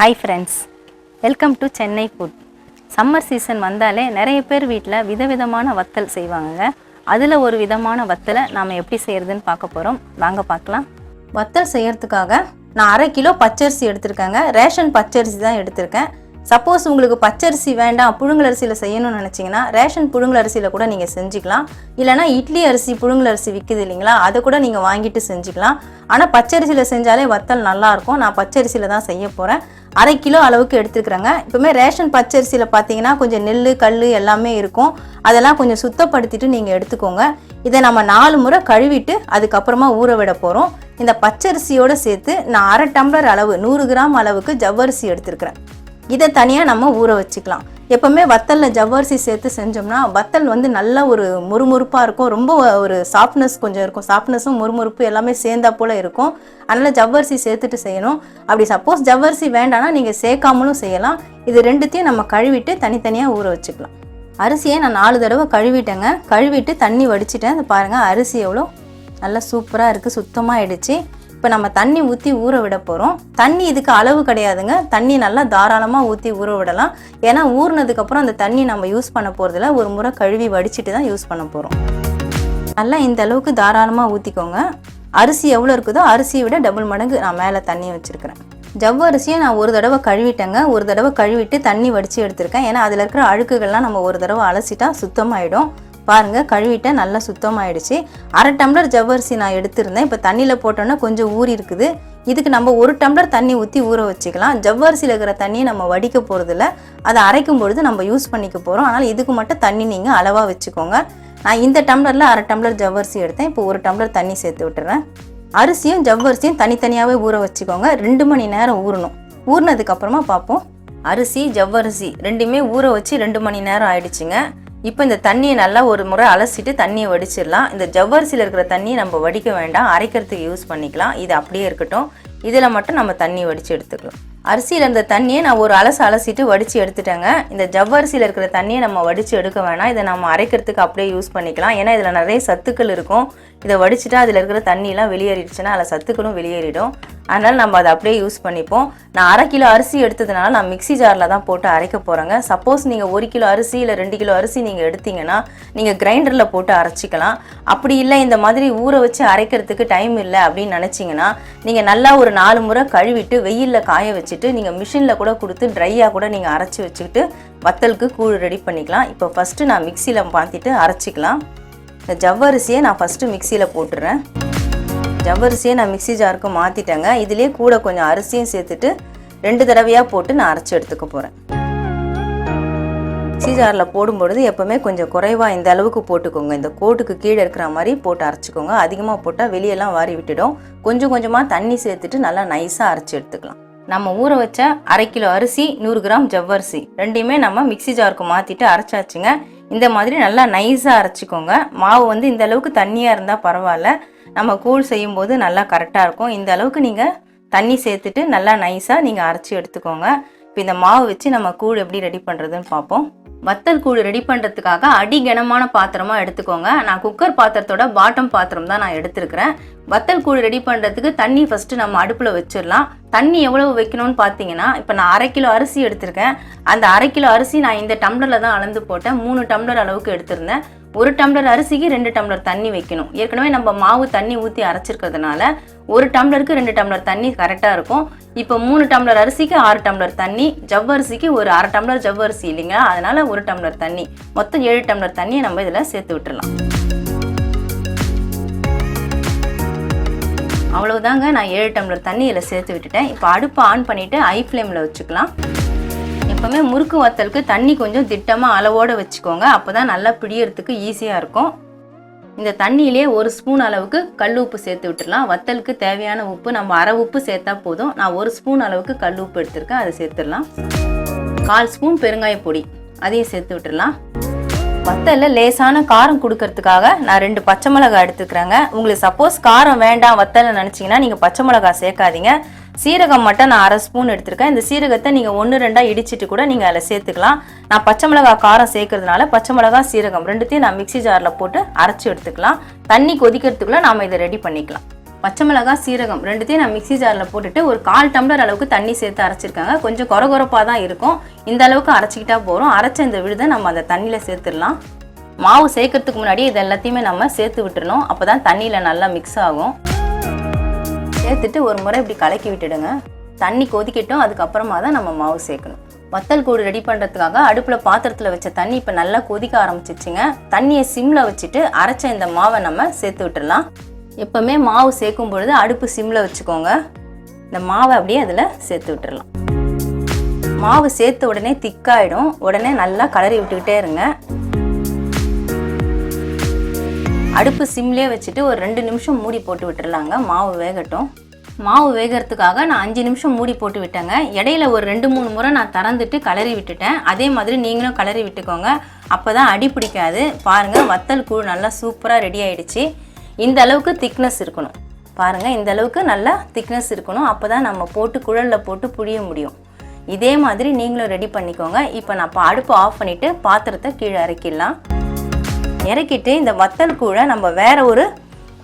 Hi friends, welcome to Chennai food. Summer season வந்தாலே நிறைய பேர் வீட்ல விதவிதமான வத்தல் செய்வாங்க. அதுல ஒரு விதமான வத்தலை நாம எப்படி செய்யறதுன்னு பார்க்க போறோம். வாங்க பார்க்கலாம். வத்தல் செய்யறதுக்காக நான் 1/2 கிலோ பச்சரிசி எடுத்துர்க்கேங்க. ரேஷன் பச்சரிசி தான் எடுத்துர்க்கேன். சப்போஸ் உங்களுக்கு பச்சரிசி வேண்டாம் புழுங்கலரிசியில செய்யணும்னு நினைச்சீங்கன்னா ரேஷன் புழுங்கலரிசியில கூட நீங்க செஞ்சுக்கலாம். இல்லனா இட்லி அரிசி புழுங்கலரிசி விக்குது இல்லீங்களா, அத கூட நீங்க வாங்கிட்டு செஞ்சுக்கலாம். ஆனா பச்சரிசியில செஞ்சாலே வத்தல் நல்லா இருக்கும். நான் பச்சரிசியில தான் செய்ய போறேன். 1/2 கிலோ அளவுக்கு எடுத்துக்கறேங்க. இப்போமே ரேஷன் பச்சரிசியில பாத்தீங்கன்னா கொஞ்சம் நெல்லு கல்லு எல்லாமே இருக்கும். அதெல்லாம் கொஞ்சம் சுத்தப்படுத்திட்டு நீங்க எடுத்துக்கோங்க. இதை நம்ம 4 முறை கழுவிட்டு அதுக்கு அப்புறமா ஊற விட போறோம். இந்த பச்சரிசியோட சேர்த்து நான் 1/2 டம்ளர் அளவு 100 கிராம் அளவுக்கு ஜவ்வரிசி எடுத்துக்கிறேன். இதை தனியா நம்ம ஊற வச்சுக்கலாம். எப்பவுமே வத்தல்ல ஜவ்வரிசி சேர்த்து செஞ்சோம்னா வத்தல் வந்து நல்ல ஒரு முறுமுறுப்பா இருக்கும். ரொம்ப ஒரு சாஃப்ட்னஸ் கொஞ்சம் இருக்கும். சாஃப்ட்னஸும் முறுமுறுப்பு எல்லாமே சேர்ந்தா போல இருக்கும். அதனால ஜவ்வரிசி சேர்த்துட்டு செய்யணும். அப்படி சப்போஸ் ஜவ்வரிசி வேண்டாம்னா நீங்க சேர்க்காமலும் செய்யலாம். இது ரெண்டுத்தையும் நம்ம கழுவிட்டு தனித்தனியா ஊற வச்சுக்கலாம். அரிசியை நான் 4 தடவை கழுவிட்டேங்க. கழுவிட்டு தண்ணி வடிச்சிட்டேன். இதை பாருங்க அரிசி எவ்வளோ நல்லா சூப்பரா இருக்கு, சுத்தமா ஆயிடுச்சு. இப்போ நம்ம தண்ணி ஊற்றி ஊற விட போகிறோம். தண்ணி இதுக்கு அளவு கிடையாதுங்க. தண்ணி நல்லா தாராளமாக ஊற்றி ஊற விடலாம். ஏன்னா ஊறினதுக்கப்புறம் அந்த தண்ணி நம்ம யூஸ் பண்ண போகிறதில்ல, ஒரு முறை கழுவி வடிச்சிட்டு தான் யூஸ் பண்ண போகிறோம். நல்லா இந்த அளவுக்கு தாராளமாக ஊற்றிக்கோங்க. அரிசி எவ்வளோ இருக்குதோ அரிசியை விட டபுள் மடங்கு நான் மேலே தண்ணி வச்சுருக்கிறேன். ஜவ்வரிசியை நான் ஒரு தடவை கழுவிட்டேங்க. ஒரு தடவை கழுவிட்டு தண்ணி வடித்து எடுத்திருக்கேன். ஏன்னா அதில் இருக்கிற அழுக்குகள்லாம் நம்ம ஒரு தடவை அலசிட்டா சுத்தமாயிடும். பாருங்க கழுவிட்டேன், நல்லா சுத்தமாயிடுச்சு. 1/2 டம்ளர் ஜவ்வரிசி நான் எடுத்திருந்தேன். இப்போ தண்ணியில் போட்டோன்னா கொஞ்சம் ஊறி இருக்குது. இதுக்கு நம்ம 1 டம்ளர் தண்ணி ஊற்றி ஊற வச்சுக்கலாம். ஜவ்வரிசியில் இருக்கிற தண்ணியை நம்ம வடிக்க போகிறதில்ல, அதை அரைக்கும் பொழுது நம்ம யூஸ் பண்ணிக்க போகிறோம். ஆனால் இதுக்கு மட்டும் தண்ணி நீங்கள் அளவாக வச்சுக்கோங்க. நான் இந்த டம்ளரில் 1/2 டம்ளர் ஜவ்வரிசி எடுத்தேன். இப்போ 1 டம்ளர் தண்ணி சேர்த்து விட்டுறேன். அரிசியும் ஜவ்வரிசியும் தனித்தனியாகவே ஊற வச்சுக்கோங்க. 2 மணி நேரம் ஊறணும். ஊறினதுக்கப்புறமா பார்ப்போம். அரிசி ஜவ்வரிசி ரெண்டுமே ஊற வச்சு 2 மணி நேரம் ஆயிடுச்சுங்க. இப்போ இந்த தண்ணியை நல்லா ஒரு முறை அலசிட்டு தண்ணியை வடிச்சிடலாம். இந்த ஜவ்வரிசியில் இருக்கிற தண்ணியை நம்ம வடிக்க வேண்டாம், அரைக்கிறதுக்கு யூஸ் பண்ணிக்கலாம். இது அப்படியே இருக்கட்டும். இதில் மட்டும் நம்ம தண்ணி வடித்து எடுத்துக்கலாம். அரிசியில் இருந்த தண்ணியை நான் ஒரு அலசிட்டு வடித்து எடுத்துட்டேங்க. இந்த ஜவ்வரிசியில் இருக்கிற தண்ணியை நம்ம வடித்து எடுக்க வேணாம். இதை நம்ம அரைக்கிறதுக்கு அப்படியே யூஸ் பண்ணிக்கலாம். ஏன்னா இதில் நிறைய சத்துக்கள் இருக்கும். இதை வடிச்சிட்டா அதில் இருக்கிற தண்ணியெலாம் வெளியேறிடுச்சுன்னா அதில் சத்துக்களும் வெளியேறிடும். அதனால் நம்ம அதை அப்படியே யூஸ் பண்ணிப்போம். நான் 1/2 கிலோ அரிசி எடுத்ததுனால நான் மிக்ஸி ஜாரில் தான் போட்டு அரைக்க போகிறேங்க. சப்போஸ் நீங்கள் 1 கிலோ அரிசி இல்லை 2 கிலோ அரிசி நீங்கள் எடுத்தீங்கன்னா நீங்கள் கிரைண்டரில் போட்டு அரைச்சிக்கலாம். அப்படி இல்லை இந்த மாதிரி ஊற வச்சு அரைக்கிறதுக்கு டைம் இல்லை அப்படின்னு நினச்சிங்கன்னா நீங்கள் நல்லா ஒரு 4 முறை கழுவிட்டு வெயிலில் காய வச்சுட்டு நீங்கள் மிஷினில் கூட கொடுத்து ட்ரையாக கூட நீங்கள் அரைச்சி வச்சுக்கிட்டு வத்தலுக்கு கூழ் ரெடி பண்ணிக்கலாம். இப்போ ஃபஸ்ட்டு நான் மிக்சியில் மாற்றிட்டு அரைச்சிக்கலாம். இந்த ஜவ்வரிசியை நான் ஃபஸ்ட்டு மிக்சியில் போட்டுறேன். ஜவ்வரிசியை நான் மிக்ஸி ஜாருக்கு மாற்றிட்டேங்க. இதுலேயே கூட கொஞ்சம் அரிசியும் சேர்த்துட்டு 2 தடவையாக போட்டு நான் அரைச்சி எடுத்துக்க போகிறேன். மிக்ஸி ஜாரில் போடும்பொழுது எப்போவுமே கொஞ்சம் குறைவாக இந்த அளவுக்கு போட்டுக்கோங்க. இந்த கோட்டுக்கு கீழே இருக்கிற மாதிரி போட்டு அரைச்சிக்கோங்க. அதிகமாக போட்டால் வெளியெல்லாம் வாரி விட்டுடும். கொஞ்சம் கொஞ்சமாக தண்ணி சேர்த்துட்டு நல்லா நைஸாக அரைச்சி எடுத்துக்கலாம். நம்ம ஊற வச்ச 1/2 கிலோ அரிசி 100 கிராம் ஜவ்வரிசி ரெண்டையுமே நம்ம மிக்ஸி ஜாருக்கு மாற்றிட்டு அரைச்சாச்சுங்க. இந்த மாதிரி நல்லா நைஸாக அரைச்சிக்கோங்க. மாவு வந்து இந்த அளவுக்கு தண்ணியாக இருந்தால் பரவாயில்ல, நம்ம கூழ் செய்யும்போது நல்லா கரெக்டாக இருக்கும். இந்த அளவுக்கு நீங்கள் தண்ணி சேர்த்துட்டு நல்லா நைஸாக நீங்கள் அரைச்சி எடுத்துக்கோங்க. இப்போ இந்த மாவு வச்சு நம்ம கூழ் எப்படி ரெடி பண்ணுறதுன்னு பார்ப்போம். வத்தல் கூழ் ரெடி பண்ணுறதுக்காக அடி கனமான பாத்திரமாக எடுத்துக்கோங்க. நான் குக்கர் பாத்திரத்தோட பாட்டம் பாத்திரம் தான் நான் எடுத்துருக்கிறேன். வத்தல் கூழ் ரெடி பண்ணுறதுக்கு தண்ணி ஃபஸ்ட்டு நம்ம அடுப்பில் வச்சிடலாம். தண்ணி எவ்வளவு வைக்கணும்னு பார்த்தீங்கன்னா இப்போ நான் 1/2 கிலோ அரிசி எடுத்திருக்கேன். அந்த 1/2 கிலோ அரிசி நான் இந்த டம்ளரில் தான் அளந்து போட்டேன். 3 டம்ளர் அளவுக்கு எடுத்திருந்தேன். 1 டம்ளர் அரிசிக்கு 2 டம்ளர் தண்ணி வைக்கணும். ஏற்கனவே நம்ம மாவு தண்ணி ஊற்றி அரைச்சிருக்கிறதுனால 1 டம்ளருக்கு 2 டம்ளர் தண்ணி கரெக்டாக இருக்கும். இப்போ 3 டம்ளர் அரிசிக்கு 6 டம்ளர் தண்ணி, ஜவ்வரிசிக்கு ஒரு 1/2 டம்ளர் ஜவ்வரிசி இல்லைங்க, அதனால 1 டம்ளர் தண்ணி, மொத்தம் 7 டம்ளர் தண்ணியை நம்ம இதில் சேர்த்து விட்டுடலாம். அவ்வளவுதாங்க, நான் 7 டம்ளர் தண்ணி இதில் சேர்த்து விட்டுட்டேன். இப்போ அடுப்பை ஆன் பண்ணிவிட்டு ஹை ஃப்ளேமில் வச்சுக்கலாம். எப்போவுமே முறுக்கு வத்தலுக்கு தண்ணி கொஞ்சம் திட்டமாக அளவோடு வச்சுக்கோங்க. அப்போ தான் நல்லா பிடிக்கிறதுக்கு ஈஸியாக இருக்கும். இந்த தண்ணியிலே 1 ஸ்பூன் அளவுக்கு கல் உப்பு சேர்த்து விட்டுடலாம். வத்தலுக்கு தேவையான உப்பு நம்ம 1/2 உப்பு சேர்த்தா போதும். நான் 1 ஸ்பூன் அளவுக்கு கல் உப்பு எடுத்திருக்கேன், அதை சேர்த்துடலாம். 1/4 ஸ்பூன் பெருங்காய பொடி அதையும் சேர்த்து விட்டுடலாம். வத்தலில் லேசான காரம் கொடுக்கறதுக்காக நான் 2 பச்சை மிளகாய் எடுத்துக்கிறேங்க. உங்களுக்கு சப்போஸ் காரம் வேண்டாம் வத்தல்னு நினச்சிங்கன்னா நீங்கள் பச்சை மிளகாய் சேர்க்காதீங்க. சீரகம் மட்டும் நான் 1/2 ஸ்பூன் எடுத்திருக்கேன். இந்த சீரகத்தை நீங்கள் 1-2 இடிச்சிட்டு கூட நீங்கள் அதில் சேர்த்துக்கலாம். நான் பச்சை மிளகாய் காரம் சேர்க்கறதுனால பச்சை மிளகாய் சீரகம் ரெண்டுத்தையும் நான் மிக்ஸி ஜாரில் போட்டு அரைச்சி எடுத்துக்கலாம். தண்ணி கொதிக்கிறதுக்குள்ளே நாம் இதை ரெடி பண்ணிக்கலாம். பச்சை மிளகாய் சீரகம் ரெண்டுத்தையும் நான் மிக்ஸி ஜாரில் போட்டுட்டு ஒரு 1/4 டம்ளர் அளவுக்கு தண்ணி சேர்த்து அரைச்சிருக்காங்க. கொஞ்சம் கொரகொரப்பாக தான் இருக்கும். இந்த அளவுக்கு அரைச்சிக்கிட்டா போகிறோம். அரைச்ச இந்த விழுதை நம்ம அந்த தண்ணியில் சேர்த்துடலாம். மாவு சேர்க்கறதுக்கு முன்னாடி இது எல்லாத்தையுமே நம்ம சேர்த்து விட்டுறணும். அப்போ தான் தண்ணியில் நல்லா மிக்ஸ் ஆகும். சேர்த்துட்டு ஒரு முறை இப்படி கலக்கி விட்டுடுங்க. தண்ணி கொதிக்கட்டும். அதுக்கப்புறமா தான் நம்ம மாவு சேர்க்கணும். வத்தல் கூடு ரெடி பண்ணுறதுக்காக அடுப்பில் பாத்திரத்தில் வச்ச தண்ணி இப்போ நல்லா கொதிக்க ஆரம்பிச்சிச்சுங்க. தண்ணியை சிம்மில் வச்சுட்டு அரைச்ச இந்த மாவை நம்ம சேர்த்து விட்டுடலாம். எப்போவுமே மாவு சேர்க்கும் பொழுது அடுப்பு சிம்மில் வச்சுக்கோங்க. இந்த மாவை அப்படியே அதில் சேர்த்து விட்டுடலாம். மாவு சேர்த்த உடனே திக்காயிடும். உடனே நல்லா கலரி விட்டுக்கிட்டே இருங்க. அடுப்பு சிம்லேயே வச்சுட்டு ஒரு 2 நிமிஷம் மூடி போட்டு விட்டுடலாங்க. மாவு வேகட்டும். மாவு வேகிறதுக்காக நான் 5 நிமிஷம் மூடி போட்டு விட்டேங்க. இடையில ஒரு 2-3 முறை நான் திறந்துட்டு கலரி விட்டுட்டேன். அதே மாதிரி நீங்களும் கலரி விட்டுக்கோங்க. அப்போ தான் அடி பிடிக்காது. பாருங்கள், வத்தல் கூழ் நல்லா சூப்பராக ரெடி ஆகிடுச்சு. இந்த அளவுக்கு திக்னஸ் இருக்கணும். பாருங்கள், இந்த அளவுக்கு நல்லா திக்னஸ் இருக்கணும். அப்போ தான் நம்ம போட்டு குழலில் போட்டு புழிய முடியும். இதே மாதிரி நீங்களும் ரெடி பண்ணிக்கோங்க. இப்போ நான் அடுப்பு ஆஃப் பண்ணிவிட்டு பாத்திரத்தை கீழே இறக்கிடலாம். இறக்கிட்டு இந்த வத்தல் கூழை நம்ம வேற ஒரு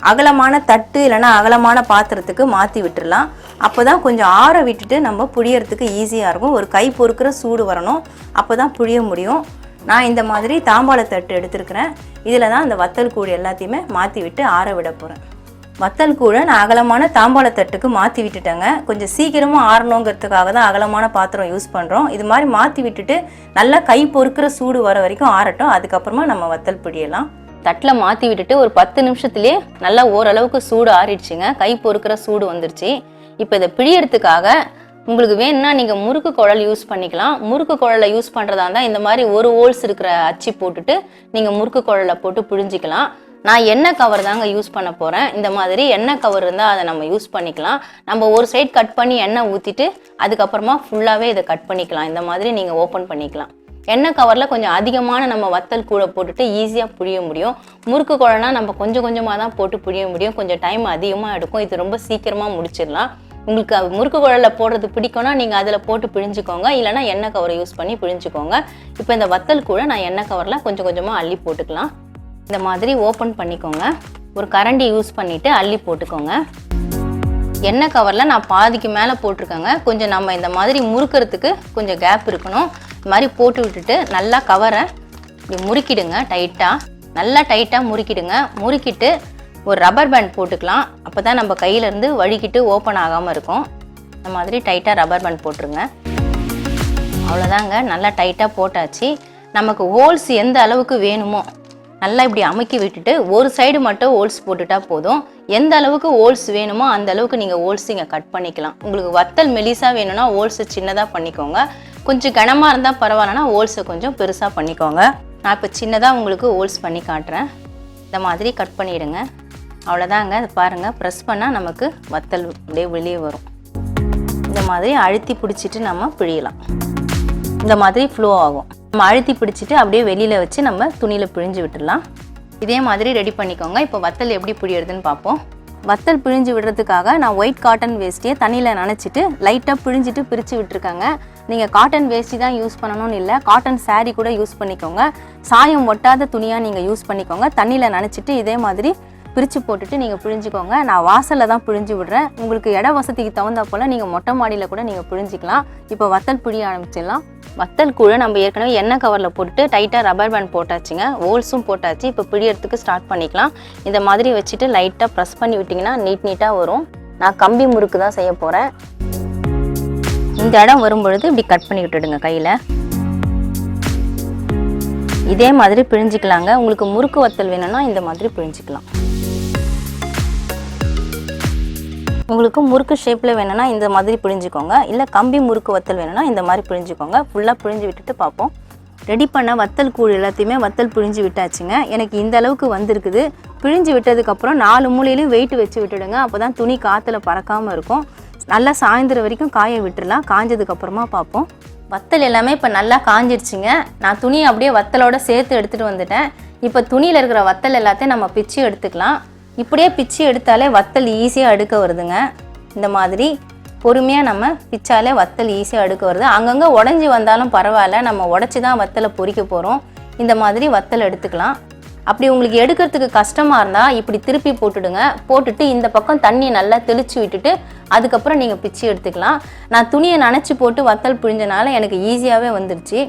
அகலமான தட்டு இல்லைன்னா அகலமான பாத்திரத்துக்கு மாற்றி விட்டுடலாம். அப்போ தான் கொஞ்சம் ஆற விட்டுட்டு நம்ம புழியறதுக்கு ஈஸியாக இருக்கும். ஒரு கை பொறுக்கிற சூடு வரணும். அப்போ தான் புழிய முடியும். நான் இந்த மாதிரி தாம்பாள தட்டு எடுத்துருக்கிறேன். இதில் தான் இந்த வத்தல் கூழ் எல்லாத்தையுமே மாற்றி விட்டு ஆற விட போகிறேன். வத்தல் கூழை நான் அகலமான தாம்பாள தட்டுக்கு மாற்றி விட்டுட்டேங்க. கொஞ்சம் சீக்கிரமாக ஆறணுங்கிறதுக்காக தான் அகலமான பாத்திரம் யூஸ் பண்ணுறோம். இது மாதிரி மாற்றி விட்டுட்டு நல்லா கை பொறுக்கிற சூடு வர வரைக்கும் ஆறட்டும். அதுக்கப்புறமா நம்ம வத்தல் பிடியலாம். தட்டில் மாற்றி விட்டுட்டு ஒரு 10 நிமிஷத்துலேயே நல்லா ஓரளவுக்கு சூடு ஆறிடுச்சுங்க. கை பொறுக்கிற சூடு வந்துருச்சு. இப்போ இதை பிழியறதுக்காக உங்களுக்கு வேணும்னா நீங்கள் முறுக்கு குழல் யூஸ் பண்ணிக்கலாம். முறுக்கு குழலை யூஸ் பண்ணுறதா இருந்தால் இந்த மாதிரி ஒரு ஹோல்ஸ் இருக்கிற அச்சு போட்டுட்டு நீங்கள் முறுக்கு குழலில் போட்டு பிழிஞ்சிக்கலாம். நான் எண்ணெய் கவர் தாங்க யூஸ் பண்ண போகிறேன். இந்த மாதிரி எண்ணெய் கவர் இருந்தால் அதை நம்ம யூஸ் பண்ணிக்கலாம். நம்ம ஒரு சைட் கட் பண்ணி எண்ணெய் ஊற்றிட்டு அதுக்கப்புறமா ஃபுல்லாகவே இதை கட் பண்ணிக்கலாம். இந்த மாதிரி நீங்கள் ஓப்பன் பண்ணிக்கலாம். எண்ணெய் கவரில் கொஞ்சம் அதிகமான நம்ம வத்தல் கூழை போட்டுட்டு ஈஸியாக புழிய முடியும். முறுக்கு குழல்னா நம்ம கொஞ்சம் கொஞ்சமாக தான் போட்டு புழிய முடியும். கொஞ்சம் டைம் அதிகமாக எடுக்கும். இது ரொம்ப சீக்கிரமாக முடிச்சிடலாம். உங்களுக்கு முறுக்கு குழலில் போடுறது பிடிக்கும்னா நீங்கள் அதில் போட்டு பிழிஞ்சிக்கோங்க. இல்லைனா எண்ணெய் கவரை யூஸ் பண்ணி பிழிஞ்சிக்கோங்க. இப்போ இந்த வத்தல் கூழை நான் எண்ணெய் கவரில் கொஞ்சம் கொஞ்சமாக அள்ளி போட்டுக்கலாம். இந்த மாதிரி ஓப்பன் பண்ணிக்கோங்க. ஒரு கரண்டி யூஸ் பண்ணிவிட்டு அள்ளி போட்டுக்கோங்க. எண்ணெய் கவரில் நான் பாதிக்கு மேலே போட்டிருக்கேங்க. கொஞ்சம் நம்ம இந்த மாதிரி முறுக்கிறதுக்கு கொஞ்சம் கேப் இருக்கணும். இந்த மாதிரி போட்டு விட்டுட்டு நல்லா கவரை இப்படி முறுக்கிடுங்க. நல்லா டைட்டாக முறுக்கிடுங்க. முறுக்கிட்டு ஒரு ரப்பர் பேண்ட் போட்டுக்கலாம். அப்போ தான் நம்ம கையிலேருந்து வழுக்கிட்டு ஓப்பன் ஆகாமல் இருக்கும். இந்த மாதிரி டைட்டாக ரப்பர் பேண்ட் போட்டுருங்க. அவ்வளோதாங்க, நல்லா டைட்டாக போட்டாச்சு. நமக்கு ஹோல்ஸ் எந்த அளவுக்கு வேணுமோ நல்லா இப்படி அமுக்கி விட்டுட்டு ஒரு சைடு மட்டும் ஹோல்ஸ் போட்டுட்டா போதும். எந்த அளவுக்கு ஹோல்ஸ் வேணுமோ அந்த அளவுக்கு நீங்கள் ஹோல்ஸ் இங்கே கட் பண்ணிக்கலாம். உங்களுக்கு வத்தல் மெலிசாக வேணும்னா ஹோல்ஸை சின்னதாக பண்ணிக்கோங்க. கொஞ்சம் கனமாக இருந்தால் பரவாயில்லனா ஹோல்ஸை கொஞ்சம் பெருசாக பண்ணிக்கோங்க. நான் இப்போ சின்னதாக உங்களுக்கு ஹோல்ஸ் பண்ணி காட்டுறேன். இந்த மாதிரி கட் பண்ணிவிடுங்க. அவ்வளோதாங்க, அது பாருங்கள், ப்ரெஸ் பண்ணால் நமக்கு வத்தல் அப்படியே வெளியே வரும். இந்த மாதிரி அழுத்தி பிடிச்சிட்டு நம்ம பிழியலாம். இந்த மாதிரி ஃப்ளோ ஆகும். நம்ம அழுத்தி பிடிச்சிட்டு அப்படியே வெளியில் வச்சு நம்ம துணியில் பிழிஞ்சு விட்டுடலாம். இதே மாதிரி ரெடி பண்ணிக்கோங்க. இப்போ வத்தல் எப்படி பிழியறதுன்னு பார்ப்போம். வத்தல் பிழிஞ்சு விடுறதுக்காக நான் ஒயிட் காட்டன் வேஸ்ட்டியை தண்ணியில் நனைச்சிட்டு லைட்டாக பிழிஞ்சிட்டு பிரித்து விட்டுருக்காங்க. நீங்கள் காட்டன் வேஸ்ட்டி தான் யூஸ் பண்ணணும்னு இல்லை, காட்டன் சாரீ கூட யூஸ் பண்ணிக்கோங்க. சாயம் ஒட்டாத துணியாக நீங்கள் யூஸ் பண்ணிக்கோங்க. தண்ணியில் நனைச்சிட்டு இதே மாதிரி பிரித்து போட்டுட்டு நீங்கள் பிழிஞ்சிக்கோங்க. நான் வாசலில் தான் பிழிஞ்சு விடுறேன். உங்களுக்கு இட வசதிக்கு தகுந்த போல் நீங்கள் மொட்டை மாடியில் கூட நீங்கள் பிழிஞ்சிக்கலாம். இப்போ வத்தல் பிழிய ஆரம்பிச்சிடலாம். வத்தல் கூழை நம்ம ஏற்கனவே எண்ணெய் கவரில் போட்டு டைட்டாக ரப்பர் பேண்ட் போட்டாச்சுங்க. ஹோல்ஸும் போட்டாச்சு. இப்போ பிழியறதுக்கு ஸ்டார்ட் பண்ணிக்கலாம். இந்த மாதிரி வச்சுட்டு லைட்டாக ப்ரெஸ் பண்ணி விட்டிங்கன்னா நீட்டாக வரும். நான் கம்பி முறுக்கு தான் செய்ய போகிறேன். இந்த இடம் வரும்பொழுது இப்படி கட் பண்ணி விட்டுடுங்க கையில். இதே மாதிரி பிழிஞ்சிக்கலாங்க. உங்களுக்கு முறுக்கு வத்தல் வேணும்னா இந்த மாதிரி பிழிஞ்சிக்கலாம். உங்களுக்கு முறுக்கு ஷேப்பில் வேணும்னா இந்த மாதிரி பிழிஞ்சிக்கோங்க. இல்லை கம்பி முறுக்கு வத்தல் வேணும்னா இந்த மாதிரி பிழிஞ்சிக்கோங்க. ஃபுல்லாக பிழிஞ்சு விட்டுட்டு பார்ப்போம். ரெடி பண்ண வத்தல் கூழ் எல்லாத்தையுமே வத்தல் பிழிஞ்சு விட்டாச்சுங்க. எனக்கு இந்த அளவுக்கு வந்திருக்குது. பிழிஞ்சு விட்டதுக்கப்புறம் 4 மூலையிலையும் வெயிட் வச்சு விட்டுடுங்க. அப்போ தான் துணி காற்றுல பறக்காமல் இருக்கும். நல்லா சாயந்தரம் வரைக்கும் காய விட்டுடலாம். காஞ்சதுக்கப்புறமா பார்ப்போம். வத்தல் எல்லாமே இப்போ நல்லா காஞ்சிருச்சுங்க. நான் துணியை அப்படியே வத்தலோட சேர்த்து எடுத்துகிட்டு வந்துட்டேன். இப்போ துணியில் இருக்கிற வத்தல் எல்லாத்தையும் நம்ம பிச்சு எடுத்துக்கலாம். இப்படியே பிச்சு எடுத்தாலே வத்தல் ஈஸியாக அடுக்க வருதுங்க. இந்த மாதிரி பொறுமையாக நம்ம பிச்சாலே வத்தல் ஈஸியாக அடுக்க வருது. அங்கங்கே உடஞ்சி வந்தாலும் பரவாயில்ல, நம்ம உடச்சி தான் வத்தலை பொரிக்க போகிறோம். இந்த மாதிரி வத்தல் எடுத்துக்கலாம். அப்படி உங்களுக்கு எடுக்கிறதுக்கு கஷ்டமாக இருந்தால் இப்படி திருப்பி போட்டுடுங்க. போட்டுட்டு இந்த பக்கம் தண்ணி நல்லா தெளித்து விட்டுட்டு அதுக்கப்புறம் நீங்கள் பிச்சு எடுத்துக்கலாம். நான் துணியை நனைச்சி போட்டு வத்தல் பிழிஞ்சனால எனக்கு ஈஸியாகவே வந்துடுச்சு.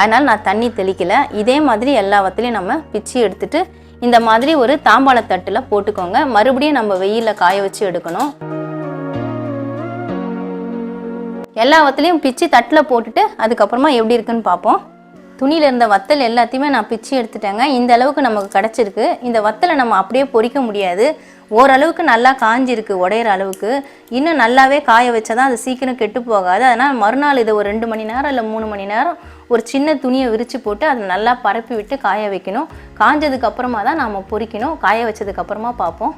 அதனால் நான் தண்ணி தெளிக்கலை. இதே மாதிரி எல்லா வத்தலையும் நம்ம பிச்சு எடுத்துட்டு இந்த மாதிரி ஒரு தாம்பாள தட்டில் போட்டுக்கோங்க. மறுபடியும் நம்ம வெயிலில் காய வச்சு எடுக்கணும். எல்லா வத்தலையும் பிச்சு தட்டில் போட்டுட்டு அதுக்கப்புறமா எப்படி இருக்குன்னு பார்ப்போம். துணியில் இருந்த வத்தல் எல்லாத்தையுமே நான் பிச்சு எடுத்துட்டேங்க. இந்த அளவுக்கு நமக்கு கிடச்சிருக்கு. இந்த வத்தலை நம்ம அப்படியே பொரிக்க முடியாது. ஓரளவுக்கு நல்லா காஞ்சிருக்கு, உடையிற அளவுக்கு. இன்னும் நல்லாவே காய வச்சா தான் அது சீக்கிரம் கெட்டு போகாது. அதனால் மறுநாள் இதை ஒரு 2 மணி நேரம் இல்லை 3 மணி நேரம் ஒரு சின்ன துணியை விரித்து போட்டு அதை நல்லா பரப்பி விட்டு காய வைக்கணும். காஞ்சதுக்கு அப்புறமா தான் நம்ம பொரிக்கணும். காய வச்சதுக்கப்புறமா பார்ப்போம்.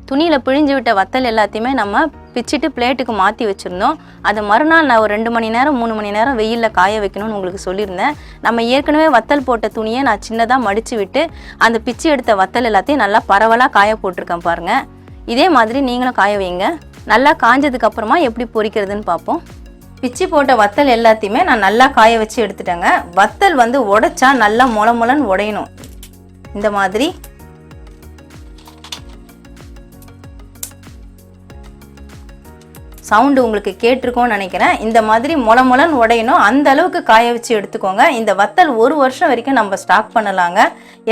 துணியில் பிழிஞ்சு விட்ட வத்தல் எல்லாத்தையுமே நம்ம பிச்சுட்டு பிளேட்டுக்கு மாற்றி வச்சுருந்தோம். அதை மறுநாள் நான் ஒரு 2 மணி நேரம் 3 மணி நேரம் வெயிலில் காய வைக்கணும்னு உங்களுக்கு சொல்லியிருந்தேன். நம்ம ஏற்கனவே வத்தல் போட்ட துணியை நான் சின்னதாக மடித்து விட்டு அந்த பிச்சு எடுத்த வத்தல் எல்லாத்தையும் நல்லா பரவலாக காய போட்டிருக்கேன் பாருங்கள். இதே மாதிரி நீங்களும் காய வைங்க. நல்லா காஞ்சதுக்கப்புறமா எப்படி பொரிக்கிறதுன்னு பார்ப்போம். பிச்சு போட்ட வத்தல் எல்லாத்தையுமே நான் நல்லா காய வச்சு எடுத்துட்டேங்க. வத்தல் உடைச்சா நல்லா மொளன்னு உடையணும். இந்த மாதிரி சவுண்டு உங்களுக்கு கேட்டிருக்கோன்னு நினைக்கிறேன். இந்த மாதிரி மொளன்னு உடையணும். அந்த அளவுக்கு காய வச்சு எடுத்துக்கோங்க. இந்த வத்தல் 1 வருஷம் வரைக்கும் நம்ம ஸ்டாக் பண்ணலாங்க.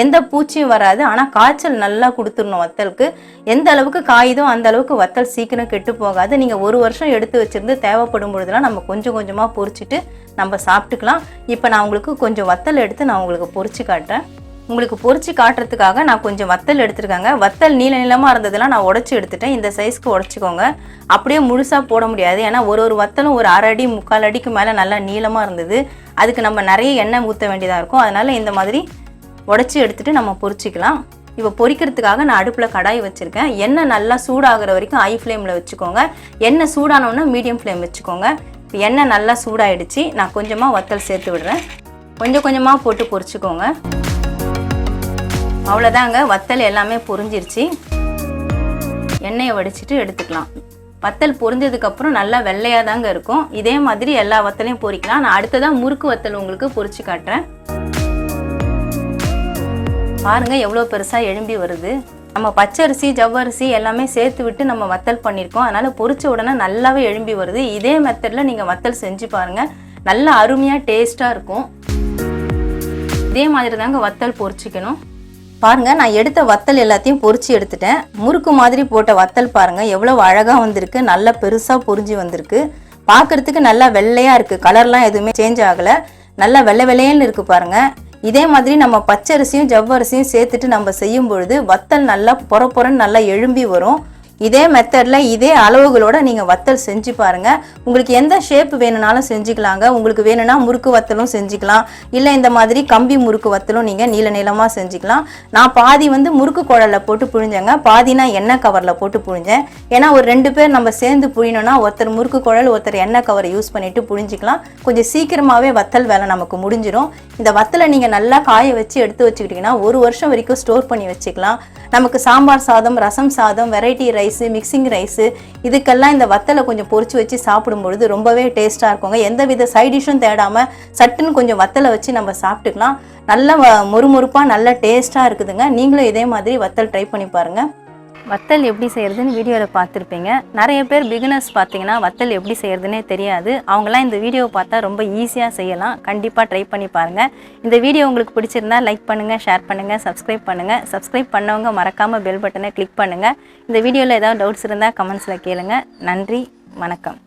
எந்த பூச்சியும் வராது. ஆனால் காய்ச்சல் நல்லா கொடுத்துடணும் வத்தலுக்கு. எந்த அளவுக்கு காயுதோ அந்த அளவுக்கு வத்தல் சீக்கிரம் கெட்டு போகாது. நீங்கள் 1 வருஷம் எடுத்து வச்சுருந்து தேவைப்படும் பொழுதுலாம் நம்ம கொஞ்சம் கொஞ்சமாக பொரிச்சிட்டு நம்ம சாப்பிட்டுக்கலாம். இப்போ நான் உங்களுக்கு கொஞ்சம் வத்தல் எடுத்து நான் உங்களுக்கு பொரிச்சு காட்டுறேன். உங்களுக்கு பொரிச்சு காட்டுறதுக்காக நான் கொஞ்சம் வத்தல் எடுத்துருக்காங்க. வத்தல் நீளமாக இருந்ததெல்லாம் நான் உடச்சி எடுத்துட்டேன். இந்த சைஸ்க்கு உடச்சிக்கோங்க. அப்படியே முழுசாக போட முடியாது. ஏன்னா ஒரு வத்தலும் ஒரு 1/2 அடி 3/4 அடிக்கு மேலே நல்லா நீளமாக இருந்தது. அதுக்கு நம்ம நிறைய எண்ணெய் ஊற்ற வேண்டியதாக இருக்கும். அதனால் இந்த மாதிரி உடச்சி எடுத்துகிட்டு நம்ம பொரிச்சிக்கலாம். இப்போ பொரிக்கிறதுக்காக நான் அடுப்பில் கடாய் வச்சுருக்கேன். எண்ணெய் நல்லா சூடாகிற வரைக்கும் ஹை ஃப்ளேமில் வச்சுக்கோங்க. எண்ணெய் சூடானோன்னா மீடியம் ஃப்ளேம் வச்சுக்கோங்க. இப்போ எண்ணெய் நல்லா சூடாயிடுச்சு. நான் கொஞ்சமாக வத்தல் சேர்த்து விடுறேன். கொஞ்சம் கொஞ்சமாக போட்டு பொரிச்சுக்கோங்க. அவ்வளோதாங்க, வத்தல் எல்லாமே பொரிஞ்சிருச்சு. எண்ணெயை வடிச்சிட்டு எடுத்துக்கலாம். வத்தல் பொரிஞ்சதுக்கப்புறம் நல்லா வெள்ளையாக தாங்க இருக்கும். இதே மாதிரி எல்லா வத்தலையும் பொரிக்கலாம். நான் அடுத்ததான் முறுக்கு வத்தல் உங்களுக்கு பொரிச்சு காட்டுறேன். பாருங்கள் எவ்வளோ பெருசாக எழும்பி வருது. நம்ம பச்சரிசி ஜவ்வரிசி எல்லாமே சேர்த்து விட்டு நம்ம வத்தல் பண்ணியிருக்கோம். அதனால் பொரிச்ச உடனே நல்லாவே எழும்பி வருது. இதே மெத்தடில் நீங்கள் வத்தல் செஞ்சு பாருங்கள். நல்லா அருமையாக டேஸ்ட்டாக இருக்கும். இதே மாதிரி தாங்க வத்தல் பொரிச்சிக்கணும். பாருங்கள், நான் எடுத்த வத்தல் எல்லாத்தையும் பொரிச்சு எடுத்துட்டேன். முறுக்கு மாதிரி போட்ட வத்தல் பாருங்கள் எவ்வளோ அழகாக வந்திருக்கு. நல்லா பெருசாக பொரிஞ்சு வந்திருக்கு. பார்க்குறதுக்கு நல்லா வெள்ளையாக இருக்குது. கலர்லாம் எதுவுமே சேஞ்ச் ஆகலை. நல்லா வெள்ளை வெள்ளையன்னு இருக்குது பாருங்கள். இதே மாதிரி நம்ம பச்சரிசியும் ஜவ்வரிசியும் சேர்த்துட்டு நம்ம செய்யும் பொழுது வத்தல் நல்லா பொறன்னு நல்லா எழும்பி வரும். இதே மெத்தடில் இதே அளவுகளோட நீங்கள் வத்தல் செஞ்சு பாருங்கள். உங்களுக்கு எந்த ஷேப் வேணும்னாலும் செஞ்சுக்கலாங்க. உங்களுக்கு வேணும்னா முறுக்கு வத்தலும் செஞ்சுக்கலாம். இல்லை இந்த மாதிரி கம்பி முறுக்கு வத்தலும் நீங்கள் நீளமாக செஞ்சுக்கலாம். நான் பாதி முறுக்கு குழலில் போட்டு புழிஞ்சேங்க. பாதினா எண்ணெய் கவரில் போட்டு புழிஞ்சேன். ஏன்னா ஒரு 2 பேர் நம்ம சேர்ந்து புழினோன்னா ஒருத்தர் முறுக்கு குழல் ஒருத்தர் எண்ணெய் கவரை யூஸ் பண்ணிவிட்டு புழிஞ்சிக்கலாம். கொஞ்சம் சீக்கிரமாகவே வத்தல் வேலை நமக்கு முடிஞ்சிடும். இந்த வத்தலை நீங்கள் நல்லா காய வச்சு எடுத்து வச்சுக்கிட்டிங்கன்னா 1 வருஷம் வரைக்கும் ஸ்டோர் பண்ணி வச்சுக்கலாம். நமக்கு சாம்பார் சாதம், ரசம் சாதம், வெரைட்டி ரைஸு, மிக்சிங் ரைஸு இதுக்கெல்லாம் இந்த வத்தலை கொஞ்சம் பொரிச்சு வச்சு சாப்பிடும்பொழுது ரொம்பவே டேஸ்ட்டாக இருக்குங்க. எந்தவித சைடிஷும் தேடாமல் சட்டுன்னு கொஞ்சம் வத்தலை வச்சு நம்ம சாப்பிட்டுக்கலாம். நல்லா மொறுமொறுப்பாக நல்லா டேஸ்ட்டாக இருக்குதுங்க. நீங்களும் இதே மாதிரி வத்தல் ட்ரை பண்ணி பாருங்கள். வத்தல் எப்படி செய்கிறதுன்னு வீடியோவில் பார்த்துருப்பீங்க. நிறைய பேர் பிகினர்ஸ் பார்த்தீங்கன்னா வத்தல் எப்படி செய்கிறதுனே தெரியாது. அவங்களாம் இந்த வீடியோவை பார்த்தா ரொம்ப ஈஸியாக செய்யலாம். கண்டிப்பாக ட்ரை பண்ணி பாருங்கள். இந்த வீடியோ உங்களுக்கு பிடிச்சிருந்தா லைக் பண்ணுங்கள், ஷேர் பண்ணுங்கள், சப்ஸ்கிரைப் பண்ணுங்கள். சப்ஸ்கிரைப் பண்ணவங்க மறக்காமல் பெல் பட்டனை கிளிக் பண்ணுங்கள். இந்த வீடியோவில் ஏதாவது டவுட்ஸ் இருந்தால் கமெண்ட்ஸில் கேளுங்கள். நன்றி, வணக்கம்.